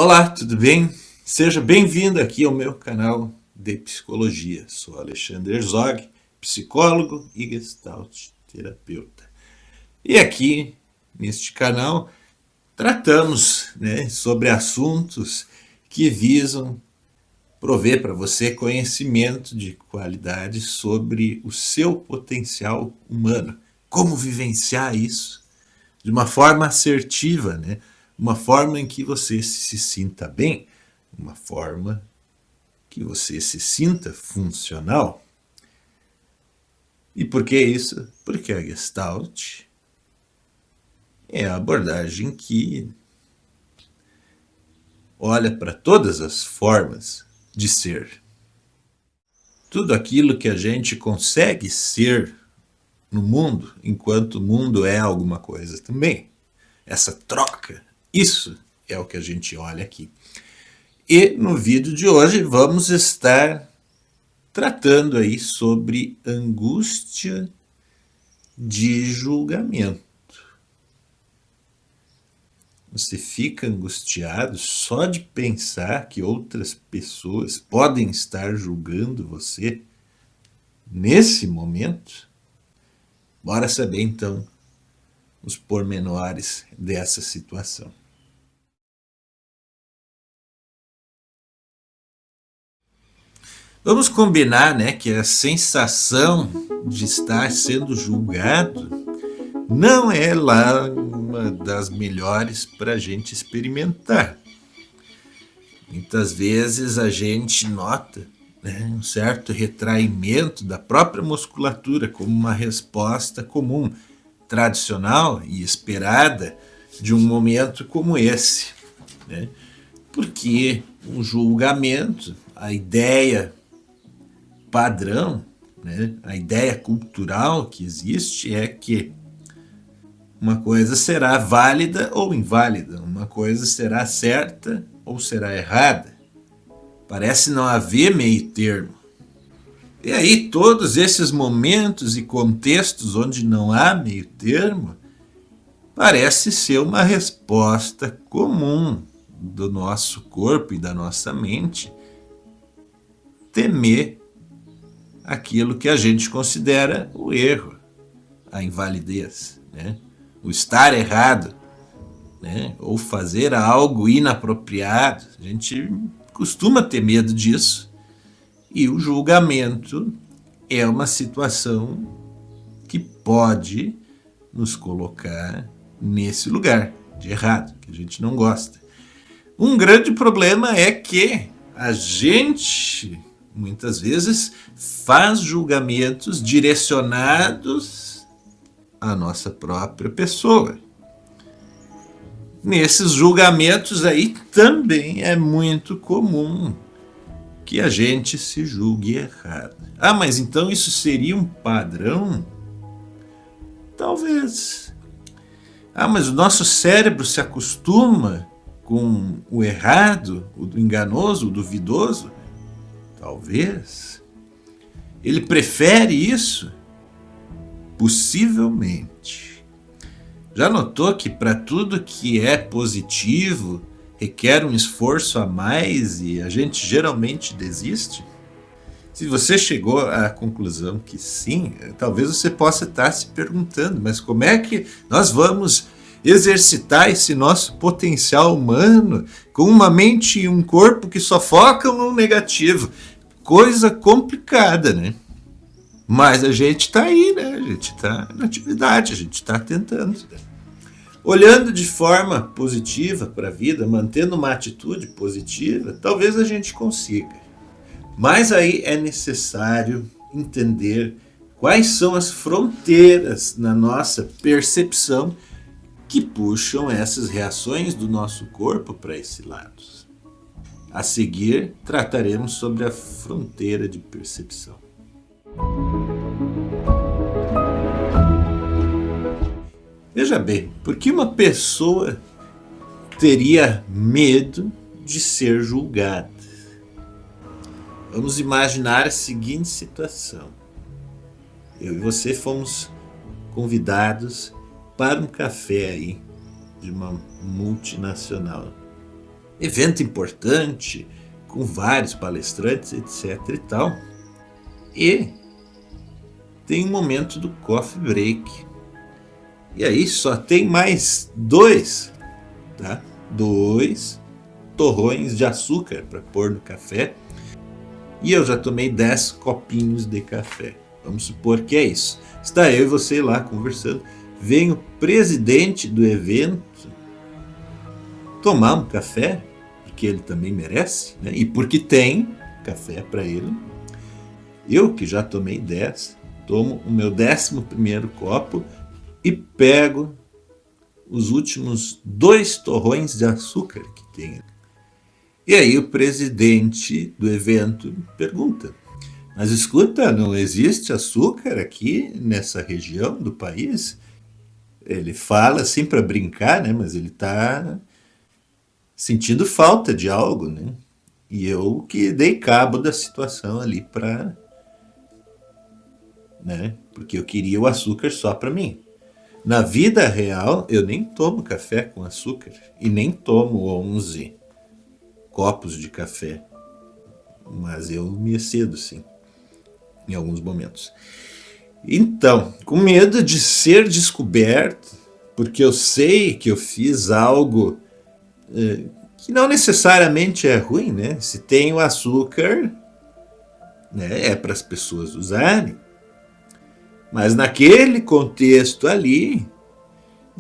Olá, tudo bem? Seja bem-vindo aqui ao meu canal de psicologia. Sou Alexandre Herzog, psicólogo e gestalt terapeuta. E aqui, neste canal, tratamos sobre assuntos que visam prover para você conhecimento de qualidade sobre o seu potencial humano. Como vivenciar isso de uma forma assertiva, uma forma em que você se sinta bem, uma forma que você se sinta funcional. E por que isso? Porque a Gestalt é a abordagem que olha para todas as formas de ser. Tudo aquilo que a gente consegue ser no mundo, enquanto o mundo é alguma coisa também. Essa troca, isso é o que a gente olha aqui. E no vídeo de hoje vamos estar tratando aí sobre angústia de julgamento. Você fica angustiado só de pensar que outras pessoas podem estar julgando você nesse momento? Bora saber então os pormenores dessa situação. Vamos combinar, que a sensação de estar sendo julgado não é lá uma das melhores para a gente experimentar. Muitas vezes a gente nota um certo retraimento da própria musculatura como uma resposta comum, tradicional e esperada de um momento como esse. Porque o julgamento, a ideia padrão, a ideia cultural que existe é que uma coisa será válida ou inválida, uma coisa será certa ou será errada. Parece não haver meio termo. E aí todos esses momentos e contextos onde não há meio termo, parece ser uma resposta comum do nosso corpo e da nossa mente temer aquilo que a gente considera o erro, a invalidez, o estar errado, ou fazer algo inapropriado. A gente costuma ter medo disso. E o julgamento é uma situação que pode nos colocar nesse lugar de errado, que a gente não gosta. Um grande problema é que a gente, muitas vezes, faz julgamentos direcionados à nossa própria pessoa. Nesses julgamentos aí também é muito comum que a gente se julgue errado. Ah, mas então isso seria um padrão? Talvez. Ah, mas o nosso cérebro se acostuma com o errado, o enganoso, o duvidoso? Talvez. Ele prefere isso? Possivelmente. Já notou que para tudo que é positivo requer um esforço a mais e a gente geralmente desiste? Se você chegou à conclusão que sim, talvez você possa estar se perguntando, mas como é que nós vamos exercitar esse nosso potencial humano com uma mente e um corpo que só focam no negativo? Coisa complicada, Mas a gente está aí, a gente está na atividade, a gente está tentando. Olhando de forma positiva para a vida, mantendo uma atitude positiva, talvez a gente consiga. Mas aí é necessário entender quais são as fronteiras na nossa percepção que puxam essas reações do nosso corpo para esse lado. A seguir, trataremos sobre a fronteira de percepção. Veja bem, por que uma pessoa teria medo de ser julgada? Vamos imaginar a seguinte situação. Eu e você fomos convidados para um café aí de uma multinacional. evento importante, com vários palestrantes, etc e tal. E tem um momento do coffee break. E aí só tem mais dois, tá? 2 torrões de açúcar para pôr no café. E eu já tomei 10 copinhos de café. Vamos supor que é isso. Está eu e você lá conversando. Vem o presidente do evento tomar um café, porque ele também merece, né? E porque tem café para ele. Eu, que já tomei 10, tomo o meu 11º copo e pego os últimos 2 torrões de açúcar que tem. E aí o presidente do evento pergunta: mas escuta, não existe açúcar aqui nessa região do país? Ele fala assim para brincar, né? Mas ele está sentindo falta de algo, né? E eu que dei cabo da situação ali para, né? Porque eu queria o açúcar só para mim. Na vida real, eu nem tomo café com açúcar e nem tomo 11 copos de café, mas eu me excedo, sim, em alguns momentos. Então, com medo de ser descoberto, porque eu sei que eu fiz algo que não necessariamente é ruim, né? Se tem o açúcar, né, é para as pessoas usarem. Mas naquele contexto ali,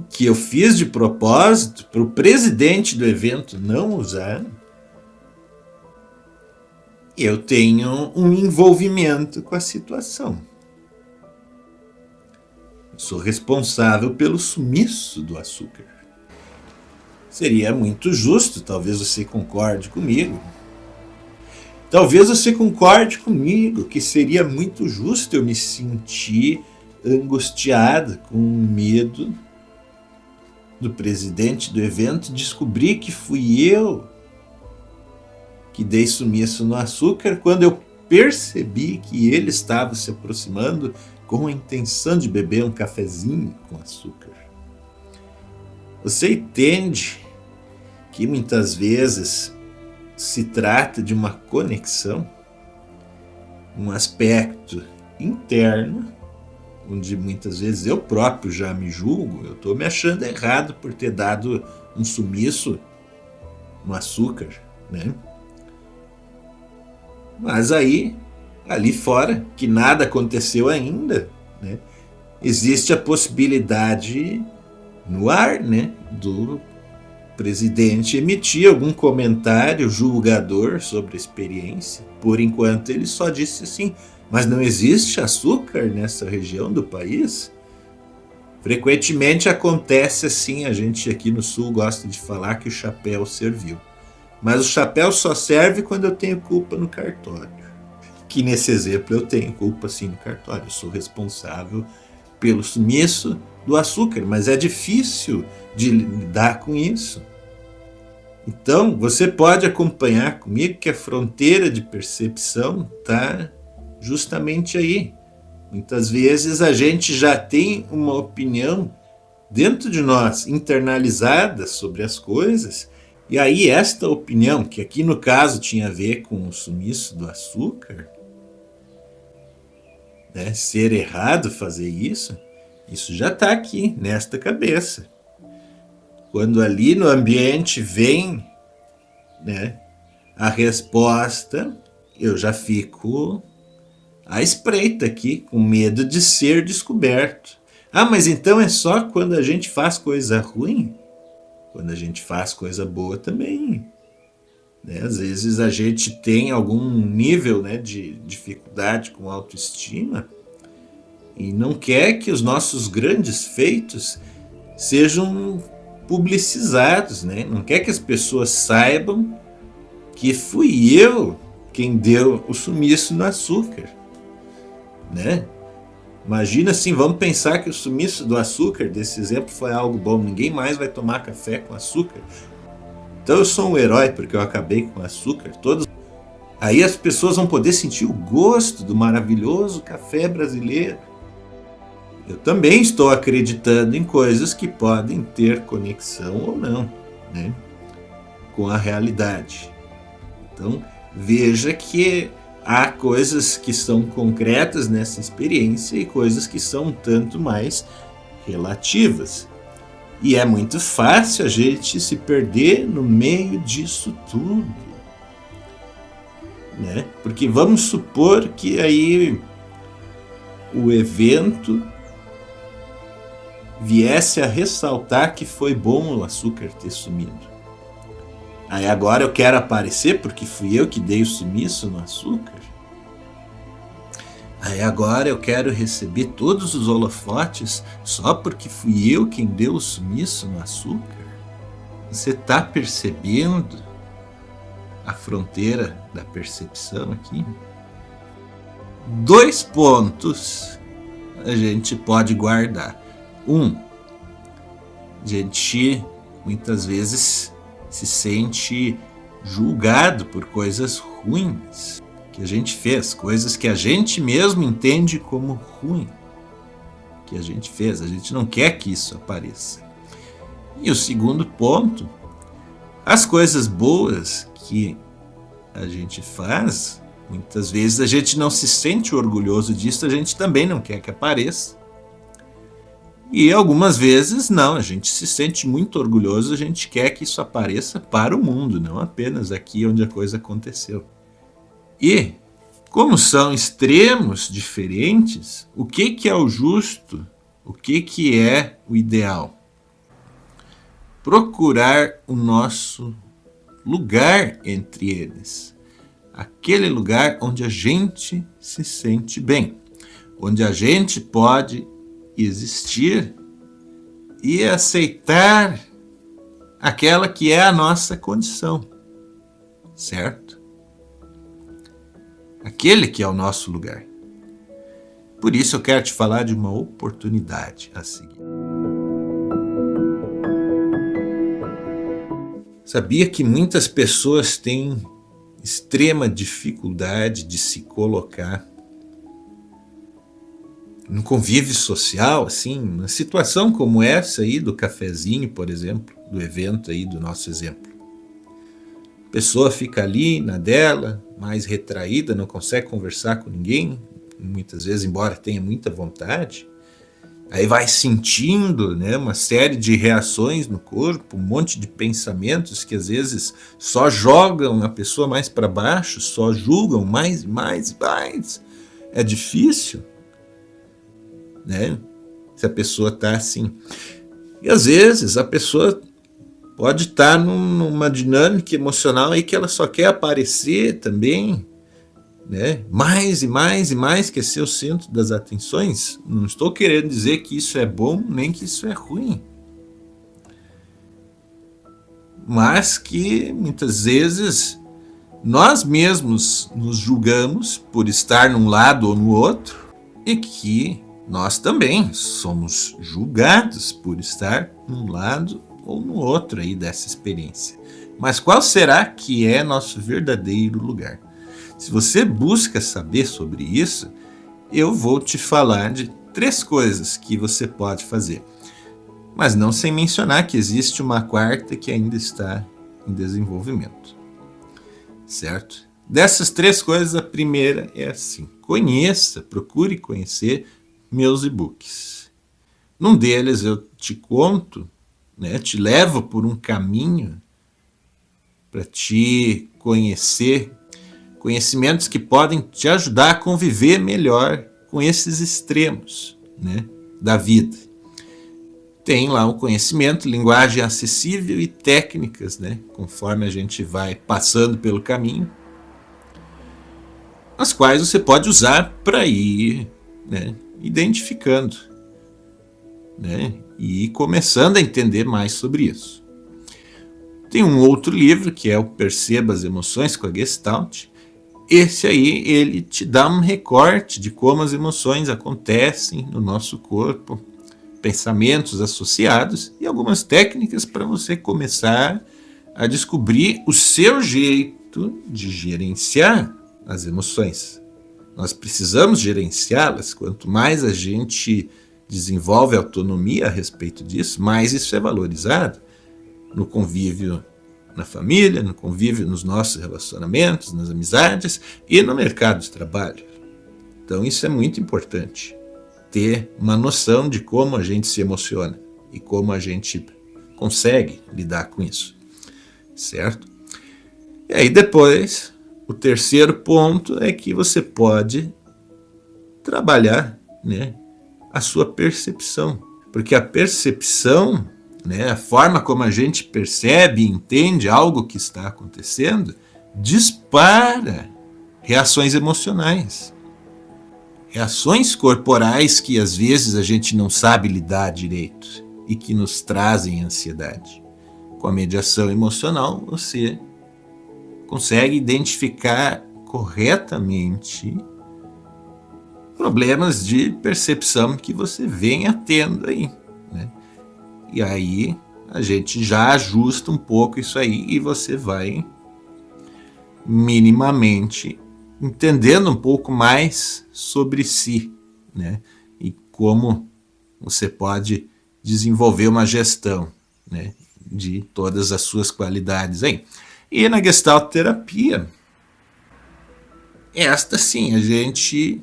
que eu fiz de propósito para o presidente do evento não usar, eu tenho um envolvimento com a situação. Eu sou responsável pelo sumiço do açúcar. Seria muito justo, talvez você concorde comigo. Talvez você concorde comigo que seria muito justo eu me sentir angustiado, com medo do presidente do evento descobrir que fui eu que dei sumiço no açúcar quando eu percebi que ele estava se aproximando com a intenção de beber um cafezinho com açúcar. Você entende que muitas vezes se trata de uma conexão, um aspecto interno, onde muitas vezes eu próprio já me julgo, eu estou me achando errado por ter dado um sumiço no açúcar, né? Mas aí, ali fora, que nada aconteceu ainda, né? Existe a possibilidade no ar, né, do presidente emitir algum comentário julgador sobre a experiência. Por enquanto ele só disse assim: mas não existe açúcar nessa região do país? Frequentemente acontece assim, a gente aqui no sul gosta de falar que o chapéu serviu. Mas o chapéu só serve quando eu tenho culpa no cartório. Que nesse exemplo eu tenho culpa sim no cartório. Eu sou responsável pelo sumiço do açúcar, mas é difícil de lidar com isso. Então, você pode acompanhar comigo que a fronteira de percepção está justamente aí. Muitas vezes a gente já tem uma opinião dentro de nós, internalizada sobre as coisas, e aí esta opinião, que aqui no caso tinha a ver com o sumiço do açúcar, né, ser errado fazer isso já está aqui, nesta cabeça. Quando ali no ambiente vem, né, a resposta, eu já fico à espreita aqui, com medo de ser descoberto. Ah, mas então é só quando a gente faz coisa ruim? Quando a gente faz coisa boa também, né? Às vezes a gente tem algum nível, né, de dificuldade com autoestima e não quer que os nossos grandes feitos sejam publicizados, né? Não quer que as pessoas saibam que fui eu quem deu o sumiço no açúcar, né? Imagina assim, vamos pensar que o sumiço do açúcar, desse exemplo, foi algo bom. Ninguém mais vai tomar café com açúcar. Então eu sou um herói porque eu acabei com açúcar. Aí as pessoas vão poder sentir o gosto do maravilhoso café brasileiro. Eu também estou acreditando em coisas que podem ter conexão ou não, né, com a realidade. Então, veja que há coisas que são concretas nessa experiência e coisas que são um tanto mais relativas. E é muito fácil a gente se perder no meio disso tudo, né? Porque vamos supor que aí o evento viesse a ressaltar que foi bom o açúcar ter sumido. Aí agora eu quero aparecer porque fui eu que dei o sumiço no açúcar. Aí agora eu quero receber todos os holofotes só porque fui eu quem deu o sumiço no açúcar. Você está percebendo a fronteira da percepção aqui? 2 pontos a gente pode guardar. 1, a gente muitas vezes se sente julgado por coisas ruins que a gente fez, coisas que a gente mesmo entende como ruim que a gente fez. A gente não quer que isso apareça. E o segundo ponto, as coisas boas que a gente faz, muitas vezes a gente não se sente orgulhoso disso, a gente também não quer que apareça. E algumas vezes não, a gente se sente muito orgulhoso, a gente quer que isso apareça para o mundo, não apenas aqui onde a coisa aconteceu. E, como são extremos diferentes, o que é o justo? O que é o ideal? Procurar o nosso lugar entre eles. Aquele lugar onde a gente se sente bem, onde a gente pode existir e aceitar aquela que é a nossa condição, certo? Aquele que é o nosso lugar. Por isso eu quero te falar de uma oportunidade a seguir. Sabia que muitas pessoas têm extrema dificuldade de se colocar no convívio social, assim, uma situação como essa aí do cafezinho, por exemplo, do evento aí do nosso exemplo. A pessoa fica ali na dela, mais retraída, não consegue conversar com ninguém, muitas vezes, embora tenha muita vontade. Aí vai sentindo, né, uma série de reações no corpo, um monte de pensamentos que às vezes só jogam a pessoa mais para baixo, só julgam mais e mais e mais. É difícil, né? Se a pessoa está assim. E às vezes a pessoa pode estar numa dinâmica emocional aí que ela só quer aparecer também, né? Mais e mais e mais, quer ser o centro das atenções. Não estou querendo dizer que isso é bom, nem que isso é ruim. Mas que muitas vezes nós mesmos nos julgamos por estar num lado ou no outro e que nós também somos julgados por estar num lado ou no outro aí dessa experiência. Mas qual será que é nosso verdadeiro lugar? Se você busca saber sobre isso, eu vou te falar de 3 coisas que você pode fazer. Mas não sem mencionar que existe uma 4ª que ainda está em desenvolvimento. Certo? Dessas 3 coisas, a primeira é assim: procure conhecer meus e-books. Num deles eu te conto, né, te levo por um caminho para te conhecer, conhecimentos que podem te ajudar a conviver melhor com esses extremos, né, da vida. Tem lá o conhecimento, linguagem acessível e técnicas, né, conforme a gente vai passando pelo caminho, as quais você pode usar para ir, né, identificando, né, e ir começando a entender mais sobre isso. Tem um outro livro que é o Perceba as Emoções com a Gestalt. Esse aí, ele te dá um recorte de como as emoções acontecem no nosso corpo, pensamentos associados e algumas técnicas para você começar a descobrir o seu jeito de gerenciar as emoções. Nós precisamos gerenciá-las. Quanto mais a gente desenvolve autonomia a respeito disso, mais isso é valorizado no convívio na família, no convívio, nos nossos relacionamentos, nas amizades e no mercado de trabalho. Então isso é muito importante, ter uma noção de como a gente se emociona e como a gente consegue lidar com isso, certo? E aí depois, o terceiro ponto é que você pode trabalhar, né, a sua percepção, porque a percepção, né, a forma como a gente percebe e entende algo que está acontecendo, dispara reações emocionais, reações corporais que às vezes a gente não sabe lidar direito e que nos trazem ansiedade. Com a mediação emocional, você consegue identificar corretamente problemas de percepção que você venha tendo aí, né? E aí a gente já ajusta um pouco isso aí e você vai minimamente entendendo um pouco mais sobre si, né? E como você pode desenvolver uma gestão, né, de todas as suas qualidades aí. E na Gestalt terapia, esta sim, a gente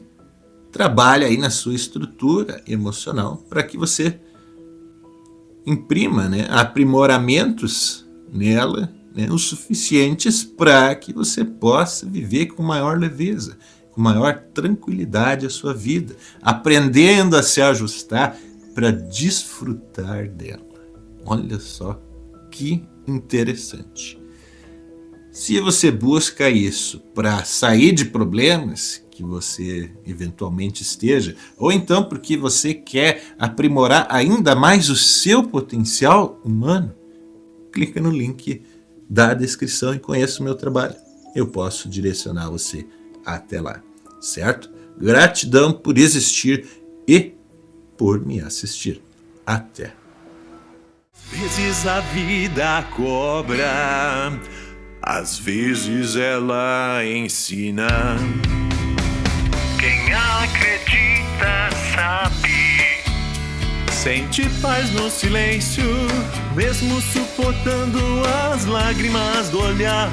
trabalha aí na sua estrutura emocional para que você imprima, né, aprimoramentos nela, né, o suficientes para que você possa viver com maior leveza, com maior tranquilidade a sua vida, aprendendo a se ajustar para desfrutar dela. Olha só que interessante. Se você busca isso para sair de problemas que você eventualmente esteja, ou então porque você quer aprimorar ainda mais o seu potencial humano, clica no link da descrição e conheça o meu trabalho. Eu posso direcionar você até lá, certo? Gratidão por existir e por me assistir. Até. Às vezes a vida cobra, às vezes ela ensina. Quem acredita sabe. Sente paz no silêncio, mesmo suportando as lágrimas do olhar.